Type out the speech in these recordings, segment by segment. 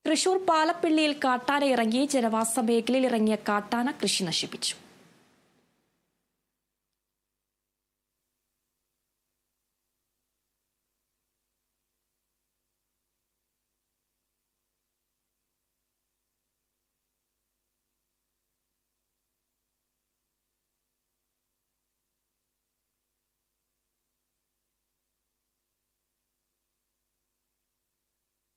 തൃശൂർ പാലപ്പിള്ളിയിൽ കാട്ടാന ഇറങ്ങി ജനവാസ മേഖലയിൽ ഇറങ്ങിയ കാട്ടാന കൃഷി നശിപ്പിച്ചു.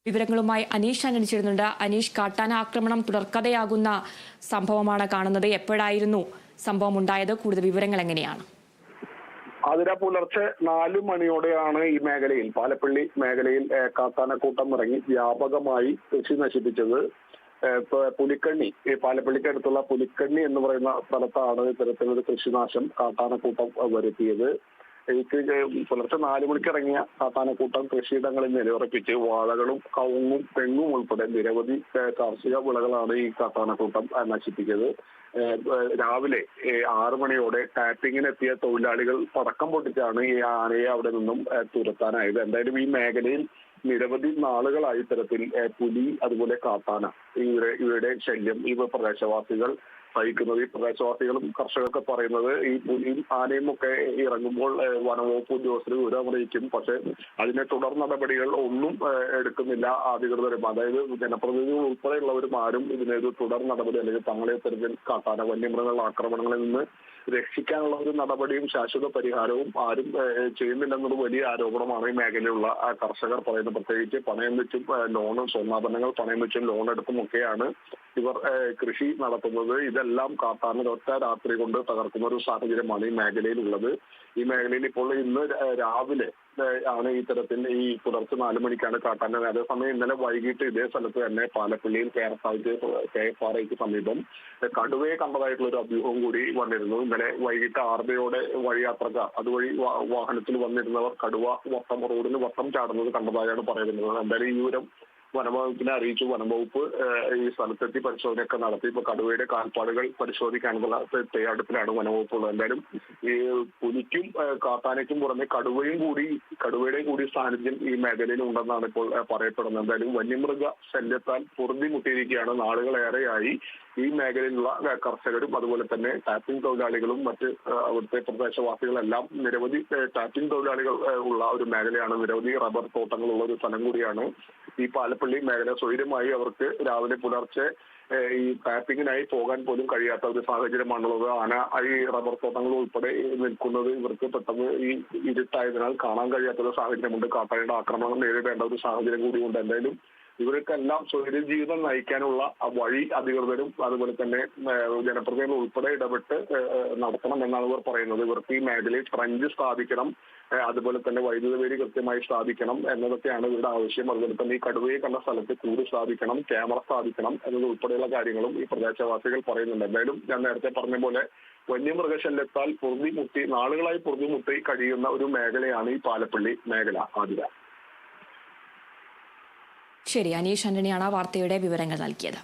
വിവരങ്ങളുമായി അനീഷ് അന്വേഷിച്ചിരുന്നുണ്ട്. അനീഷ്, കാട്ടാന ആക്രമണം തുടർക്കഥയാകുന്ന സംഭവമാണ് കാണുന്നത്. എപ്പോഴായിരുന്നു സംഭവം ഉണ്ടായത്? കൂടുതൽ വിവരങ്ങൾ എങ്ങനെയാണ്? അതിര പുലർച്ചെ 4 മണിയോടെയാണ് ഈ മേഖലയിൽ, പാലപ്പിള്ളി മേഖലയിൽ കാട്ടാനക്കൂട്ടം ഇറങ്ങി വ്യാപകമായി കൃഷി നശിപ്പിച്ചത്. പുലിക്കണ്ണി, പാലപ്പിള്ളിക്ക് അടുത്തുള്ള പുലിക്കണ്ണി എന്ന് പറയുന്ന സ്ഥലത്താണ് ഇത്തരത്തിലൊരു കൃഷിനാശം കാട്ടാനക്കൂട്ടം വരുത്തിയത്. പുലർച്ചെ 4 മണിക്ക് ഇറങ്ങിയ കാട്ടാനക്കൂട്ടം കൃഷിയിടങ്ങളിൽ നിലയുറപ്പിച്ച് വാഴകളും കവുങ്ങും തെങ്ങും ഉൾപ്പെടെ നിരവധി കാർഷിക വിളകളാണ് ഈ കാട്ടാനക്കൂട്ടം നശിപ്പിച്ചത്. രാവിലെ 6 മണിയോടെ ടാപ്പിങ്ങിനെത്തിയ തൊഴിലാളികൾ പടക്കം പൊട്ടിച്ചാണ് ഈ ആനയെ അവിടെ നിന്നും തുരത്താനായത്. എന്തായാലും ഈ മേഖലയിൽ നിരവധി നാളുകളായി ഇത്തരത്തിൽ പുലി, അതുപോലെ കാട്ടാന, ഇവരുടെ ശല്യം ഈ പ്രദേശവാസികൾ സഹിക്കുന്നത്. ഈ പ്രദേശവാസികളും കർഷകരൊക്കെ പറയുന്നത് ഈ പുലിയും ആനയും ഒക്കെ ഇറങ്ങുമ്പോൾ വനവകുപ്പ് ഉദ്യോഗസ്ഥർ വിവരം അറിയിക്കും, പക്ഷെ അതിനെ തുടർ നടപടികൾ ഒന്നും എടുക്കുന്നില്ല അധികൃതരും. അതായത് ജനപ്രതിനിധികൾ ഉൾപ്പെടെയുള്ളവരും ആരും ഇതിനൊരു തുടർ നടപടി അല്ലെങ്കിൽ തങ്ങളെ ഇത്തരത്തിൽ കാട്ടാന വന്യമൃഗങ്ങളുടെ ആക്രമണങ്ങളിൽ നിന്ന് രക്ഷിക്കാനുള്ള ഒരു നടപടിയും ശാശ്വത പരിഹാരവും ആരും ചെയ്യുന്നില്ലെന്നൊരു വലിയ ആരോപണമാണ് ഈ മേഖലയിലുള്ള കർഷകർ പറയുന്നത്. പ്രത്യേകിച്ച് പണയം വെച്ചും ലോണും, സ്വർണ്ണാഭരണങ്ങൾ പണയം വെച്ചും ലോൺ എടുത്തും ഒക്കെയാണ് ഇവർ കൃഷി നടത്തുന്നത്. ഇതെല്ലാം കാട്ടാന ഒറ്റ രാത്രി കൊണ്ട് തകർക്കുന്ന ഒരു സാഹചര്യമാണ് ഈ മേഖലയിൽ ഉള്ളത്. ഈ മേഖലയിൽ ഇപ്പോൾ ഇന്ന് രാവിലെ ആണ് ഇത്തരത്തിൽ ഈ പുലർച്ചെ 4 മണിക്കാണ് കാട്ടാന. അതേസമയം ഇന്നലെ വൈകിട്ട് ഇതേ സ്ഥലത്ത് തന്നെ പാലപ്പിള്ളിയിൽ KFRക്ക് സമീപം കടുവയെ കണ്ടതായിട്ടുള്ള ഒരു അഭ്യൂഹം കൂടി വന്നിരുന്നു. ഇന്നലെ വൈകിട്ട് 6:00 വഴി യാത്രക്കാർ, അതുവഴി വാഹനത്തിൽ വന്നിരുന്നവർ കടുവ റോഡിന് വട്ടം ചാടുന്നത് കണ്ടതായാണ് പറയുന്നത്. എന്തായാലും ഈ വിവരം വനംവകുപ്പിനെ അറിയിച്ചു. വനംവകുപ്പ് ഈ സ്ഥലത്തെത്തി പരിശോധനയൊക്കെ നടത്തി. ഇപ്പൊ കടുവയുടെ കാൽപ്പാടുകൾ പരിശോധിക്കാനുള്ള തയ്യാറെടുപ്പിലാണ് വനംവകുപ്പുള്ളത്. എന്തായാലും ഈ പുലിക്കും കാട്ടാനയ്ക്കും പുറമെ കടുവയുടെയും കൂടി സാന്നിധ്യം ഈ മേഖലയിൽ ഉണ്ടെന്നാണ് ഇപ്പോൾ പറയപ്പെടുന്നത്. എന്തായാലും വന്യമൃഗ ശല്യത്താൽ പൊറുതിമുട്ടിയിരിക്കുകയാണ് നാളുകളേറെയായി ഈ മേഖലയിലുള്ള കർഷകരും, അതുപോലെ തന്നെ ടാപ്പിംഗ് തൊഴിലാളികളും മറ്റ് അവിടുത്തെ പ്രദേശവാസികളെല്ലാം. നിരവധി ടാപ്പിംഗ് തൊഴിലാളികൾ ഉള്ള ഒരു മേഖലയാണ്, നിരവധി റബ്ബർ തോട്ടങ്ങളുള്ള ഒരു സ്ഥലം കൂടിയാണ് ഈ പാലപ്പിള്ളി മേഖല. സ്വൈര്യമായി അവർക്ക് രാവിലെ പുലർച്ചെ ഈ ടാപ്പിങ്ങിനായി പോകാൻ പോലും കഴിയാത്ത ഒരു സാഹചര്യമാണുള്ളത്. ആന ഈ റബ്ബർ തോട്ടങ്ങൾ ഉൾപ്പെടെ നിൽക്കുന്നത് ഇവർക്ക് പെട്ടെന്ന് ഈ ഇരുട്ടായതിനാൽ കാണാൻ കഴിയാത്തൊരു സാഹചര്യമുണ്ട്. കാട്ടാനയുടെ ആക്രമണം നേരിടേണ്ട ഒരു സാഹചര്യം കൂടിയുണ്ട്. എന്തായാലും ഇവർക്കെല്ലാം സ്വൈര്യ ജീവിതം നയിക്കാനുള്ള വഴി അധികൃതരും അതുപോലെ തന്നെ ജനപ്രതിനിധികൾ ഉൾപ്പെടെ ഇടപെട്ട് നടത്തണം എന്നാണ് ഇവർ പറയുന്നത്. ഇവർക്ക് ഈ മേഖലയിൽ ട്രഞ്ച് സ്ഥാപിക്കണം, അതുപോലെ തന്നെ വൈദ്യുത വേലി കൃത്യമായി സ്ഥാപിക്കണം എന്നതൊക്കെയാണ് ഇവരുടെ ആവശ്യം. അതുപോലെ തന്നെ ഈ കടുവയെ കണ്ട സ്ഥലത്ത് കൂട് സ്ഥാപിക്കണം, ക്യാമറ സ്ഥാപിക്കണം എന്നത് ഉൾപ്പെടെയുള്ള കാര്യങ്ങളും ഈ പ്രദേശവാസികൾ പറയുന്നുണ്ട്. എന്തായാലും ഞാൻ നേരത്തെ പറഞ്ഞ പോലെ വന്യമൃഗശല്യത്താൽ നാളുകളായി പൊറുതിമുട്ടി കഴിയുന്ന ഒരു മേഖലയാണ് ഈ പാലപ്പിള്ളി മേഖല. ആതിര. ശരി, അനീഷ് ആന്റണിയാണ് വാർത്തയുടെ വിവരങ്ങൾ നൽകിയത്.